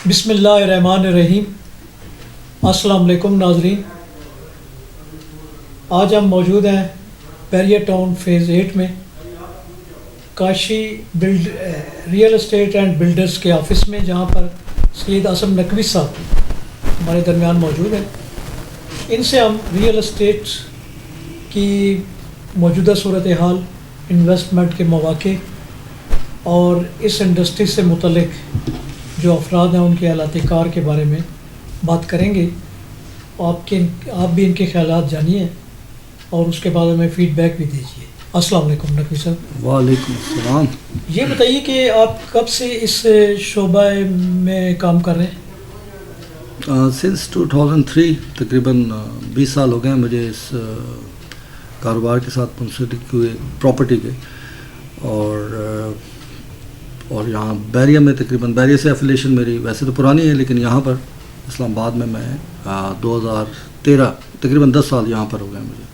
بسم اللہ الرحمن الرحیم. السلام علیکم ناظرین. آج ہم موجود ہیں بیریہ ٹاؤن فیز 8 میں Kashi real estate and builders کے آفس میں، جہاں پر سید اعظم نقوی صاحب ہمارے درمیان موجود ہیں. ان سے ہم ریئل اسٹیٹ کی موجودہ صورتحال، انویسٹمنٹ کے مواقع اور اس انڈسٹری سے متعلق جو افراد ہیں ان کے حالات کار کے بارے میں بات کریں گے. آپ بھی ان کے خیالات جانیے اور اس کے بعد ہمیں فیڈ بیک بھی دیجیے. السلام علیکم نقوی صاحب. وعلیکم السلام. یہ بتائیے کہ آپ کب سے اس شعبہ میں کام کر رہے ہیں؟ سنس 2003 تقریباً 20 سال ہو گئے ہیں مجھے اس کاروبار کے ساتھ منسلک ہوئے پراپرٹی کے، اور یہاں بیریہ میں تقریباً بیریہ سے ایفیلیشن میری ویسے تو پرانی ہے، لیکن یہاں پر اسلام آباد میں 2013 تقریباً 10 سال یہاں پر ہو گئے مجھے.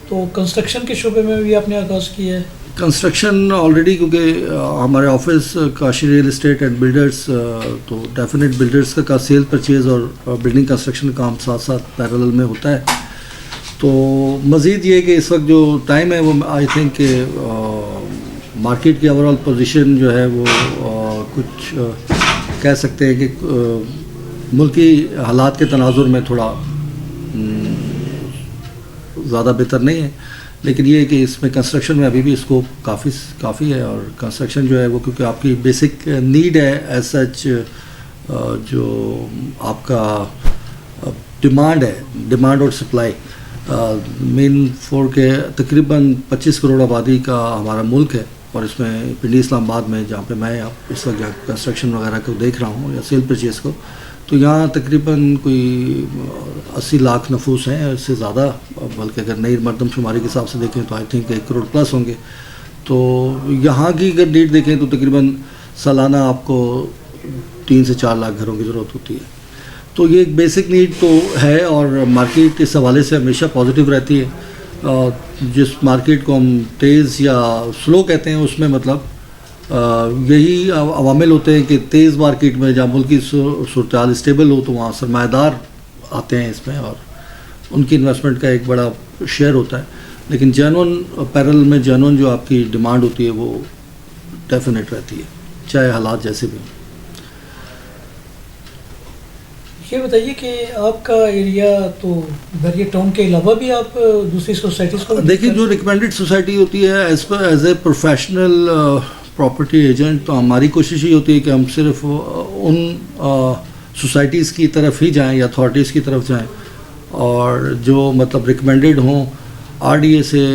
تو کنسٹرکشن کے شعبے میں بھی آپ نے آغاز کیا ہے؟ کنسٹرکشن آلریڈی، کیونکہ ہمارے office Kashi real estate and builders, تو ڈیفینیٹ بلڈرز کا سیل پرچیز اور بلڈنگ کنسٹرکشن کا کام ساتھ ساتھ پیرالل میں ہوتا ہے. تو مزید یہ کہ اس وقت جو ٹائم ہے وہ آئی تھنک کہ مارکیٹ کی اوور آل پوزیشن جو ہے وہ کچھ کہہ سکتے ہیں کہ ملکی حالات کے تناظر میں تھوڑا زیادہ بہتر نہیں ہے، لیکن یہ ہے کہ اس میں کنسٹرکشن میں ابھی بھی اسکوپ کافی ہے. اور کنسٹرکشن جو ہے وہ کیونکہ آپ کی بیسک نیڈ ہے ایز سچ، جو آپ کا ڈیمانڈ ہے، ڈیمانڈ اور سپلائی. مین فور کے تقریباً 25 کروڑ آبادی کا ہمارا ملک ہے، اور اس میں پنڈی اسلام آباد میں جہاں پہ میں اس وقت کنسٹرکشن وغیرہ کو دیکھ رہا ہوں یا سیل پرچیز کو، تو یہاں تقریباً کوئی 80 لاکھ نفوس ہیں، اس سے زیادہ، بلکہ اگر نئی مردم شماری کے حساب سے دیکھیں تو آئی تھنک 1 کروڑ پلس ہوں گے. تو یہاں کی اگر نیڈ دیکھیں تو تقریباً سالانہ آپ کو 3 سے 4 لاکھ گھروں کی ضرورت ہوتی ہے. تو یہ ایک بیسک نیڈ تو ہے، اور مارکیٹ اس حوالے سے ہمیشہ پازیٹیو رہتی ہے. جس مارکیٹ کو ہم تیز یا سلو کہتے ہیں، اس میں مطلب یہی عوامل ہوتے ہیں کہ تیز مارکیٹ میں جہاں ملک کی صورتحال اسٹیبل ہو تو وہاں سرمایہ دار آتے ہیں اس میں، اور ان کی انویسٹمنٹ کا ایک بڑا شیئر ہوتا ہے. لیکن جینون پیرل میں جینون جو آپ کی ڈیمانڈ ہوتی ہے وہ ڈیفینیٹ رہتی ہے، چاہے حالات جیسے بھی ہوں. یہ بتائیے کہ آپ کا ایریا تو بیریہ ٹاؤن کے علاوہ بھی آپ دوسری سوسائٹیز کو دیکھیں، جو ریکمینڈڈ سوسائٹی ہوتی ہے as a professional property agent, تو ہماری کوشش یہ ہوتی ہے کہ ہم صرف ان سوسائٹیز کی طرف ہی جائیں یا اتھارٹیز کی طرف جائیں، اور جو مطلب ریکمینڈڈ ہوں RDA سے،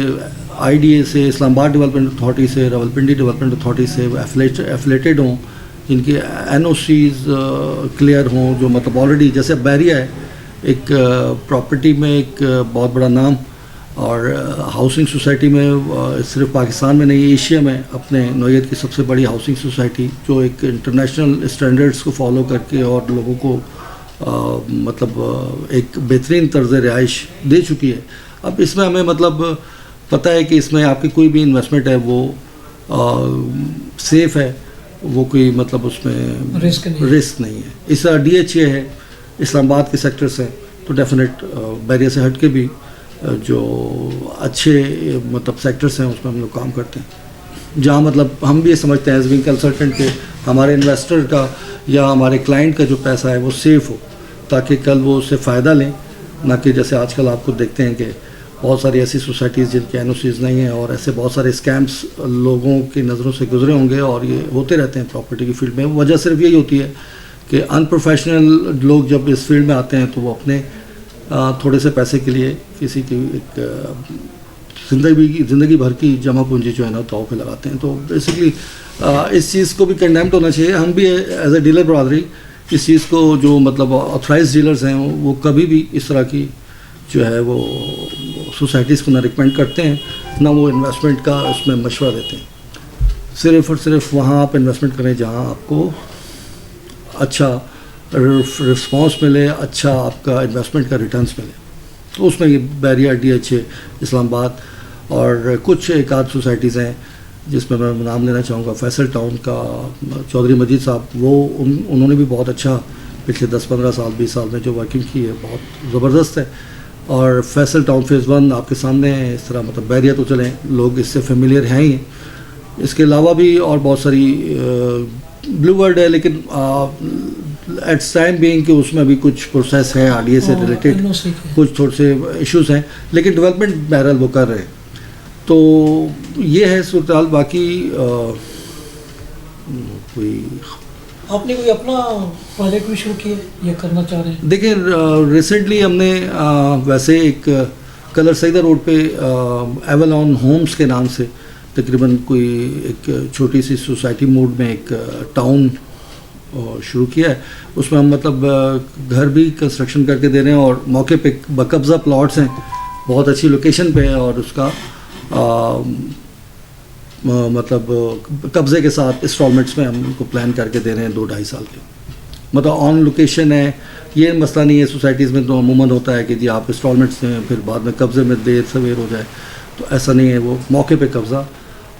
IDA سے، اسلام آباد ڈیولپمنٹ اتھارٹی سے، راولپنڈی ڈیولپمنٹ اتھارٹی سے ایفیلیٹڈ ہوں، جن کے NOCs کلیئر ہوں، جو مطلب آلریڈی جیسے بیریہ ہے ایک پراپرٹی میں ایک بہت بڑا نام، اور ہاؤسنگ سوسائٹی میں صرف پاکستان میں نہیں، ایشیا میں اپنے نوعیت کی سب سے بڑی ہاؤسنگ سوسائٹی، جو ایک انٹرنیشنل اسٹینڈرڈس کو فالو کر کے اور لوگوں کو مطلب ایک بہترین طرز رہائش دے چکی ہے. اب اس میں ہمیں مطلب پتہ ہے کہ اس میں آپ کی کوئی بھی انویسٹمنٹ ہے وہ سیف ہے، وہ کوئی مطلب اس میں رسک نہیں ہے. اس طرح DHA ہے، اسلام آباد کے سیکٹرس ہیں، تو ڈیفینیٹ بیریہ سے ہٹ کے بھی جو اچھے مطلب سیکٹرس ہیں اس میں ہم لوگ کام کرتے ہیں، جہاں مطلب ہم بھی یہ سمجھتے ہیں ایز بینگ کنسلٹنٹ کہ ہمارے انویسٹر کا یا ہمارے کلائنٹ کا جو پیسہ ہے وہ سیف ہو، تاکہ کل وہ اس سے فائدہ لیں، نہ کہ جیسے آج کل آپ کو دیکھتے ہیں کہ بہت ساری ایسی سوسائٹیز جن کے NOCs نہیں ہیں، اور ایسے بہت سارے اسکیمس لوگوں کی نظروں سے گزرے ہوں گے، اور یہ ہوتے رہتے ہیں پراپرٹی کی فیلڈ میں. وجہ صرف یہی ہوتی ہے کہ ان پروفیشنل لوگ جب اس فیلڈ میں آتے ہیں تو وہ اپنے تھوڑے سے پیسے کے لیے کسی کی ایک زندگی بھر کی جمع پونجی جو ہے نا داؤ پہ لگاتے ہیں. تو بیسکلی اس چیز کو بھی کنڈیمڈ ہونا چاہیے. ہم بھی ایز اے ڈیلر برادری اس چیز کو، جو مطلب آتھرائز ڈیلرز ہیں وہ کبھی بھی اس طرح کی جو ہے وہ سوسائٹیز کو نہ ریکمینڈ کرتے ہیں، نہ وہ انویسٹمنٹ کا اس میں مشورہ دیتے ہیں. صرف اور صرف وہاں آپ انویسٹمنٹ کریں جہاں آپ کو اچھا رسپانس ملے، اچھا آپ کا انویسٹمنٹ کا ریٹرنس ملے. تو اس میں یہ بیریہ، DHA، اسلام آباد اور کچھ ایک آدھ سوسائٹیز ہیں جس میں نام لینا چاہوں گا فیصل ٹاؤن کا چودھری مجید صاحب، وہ انہوں نے بھی بہت اچھا پچھلے 10-15 سال 20 سال میں جو ورکنگ کی ہے بہت زبردست ہے. اور فیصل ٹاؤن فیز 1 آپ کے سامنے ہے. اس طرح مطلب بیریا تو چلیں لوگ اس سے فیملیئر ہیں ہی. اس کے علاوہ بھی اور بہت ساری بلو ورلڈ ہے، لیکن ایٹ ٹائم بینگ کہ اس میں بھی کچھ پروسیس ہے آر ڈی اے سے ریلیٹڈ، کچھ تھوڑے سے ایشوز ہیں، لیکن ڈیولپمنٹ بہرحال وہ کر رہے ہیں. تو یہ ہے صورتحال. باقی کوئی آپ نے کوئی اپنا پروجیکٹ بھی شروع کیا یہ کرنا چاہ رہے ہیں؟ دیکھیں ریسنٹلی ہم نے ویسے ایک کلر سیدہ روڈ پہ ایولون ہومز کے نام سے تقریباً کوئی ایک چھوٹی سی سوسائٹی موڈ میں ایک ٹاؤن شروع کیا ہے. اس میں ہم مطلب گھر بھی کنسٹرکشن کر کے دے رہے ہیں اور موقع پہ بقبضہ پلاٹس ہیں بہت اچھی لوکیشن پہ ہے، اور اس کا مطلب قبضے کے ساتھ انسٹالمنٹس میں ہم ان کو پلان کر کے دے رہے ہیں 2-2.5 سال کے. مطلب آن لوکیشن ہے. یہ مسئلہ نہیں ہے سوسائٹیز میں تو عموماً ہوتا ہے کہ جی آپ انسٹالمنٹس دیں پھر بعد میں قبضے میں دیر سویر ہو جائے، تو ایسا نہیں ہے. وہ موقع پہ قبضہ،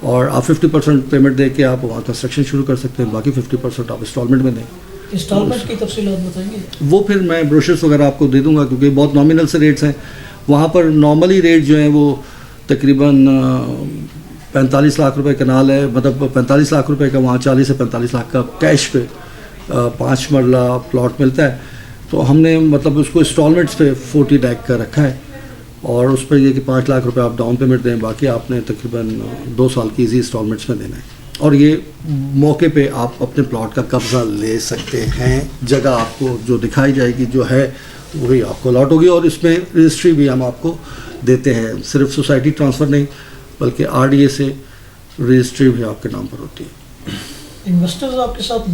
اور آپ 50% پیمنٹ دے کے آپ وہاں کنسٹرکشن شروع کر سکتے ہیں، باقی 50% آپ انسٹالمنٹ میں دیں. انسٹالمنٹ کی تفصیلات بتائیں گے؟ وہ پھر میں بروشرز وغیرہ آپ کو دے دوں گا، کیونکہ بہت نامنل سے ریٹس ہیں. وہاں پر نارملی ریٹ جو ہیں وہ تقریباً 45 لاکھ روپے کنال ہے، مطلب 45 لاکھ روپے کا وہاں 40 سے 45 لاکھ کا کیش پہ 5 مرلہ پلاٹ ملتا ہے. تو ہم نے مطلب اس کو انسٹالمنٹس پہ 40 لاکھ کا رکھا ہے، اور اس پہ یہ کہ 5 لاکھ روپے آپ ڈاؤن پیمنٹ دیں، باقی آپ نے تقریباً 2 سال کی ایزی انسٹالمنٹس میں دینا ہے. اور یہ موقع پہ آپ اپنے پلاٹ کا قبضہ لے سکتے ہیں. جگہ آپ کو جو دکھائی جائے گی جو ہے وہی آپ کو الاٹ ہوگی، اور اس میں رجسٹری بھی ہم آپ کو دیتے ہیں. صرف سوسائٹی ٹرانسفر نہیں بلکہ آر ڈی اے سے رجسٹری بھی آپ کے نام پر ہوتی ہے. انویسٹرز آپ کے ساتھ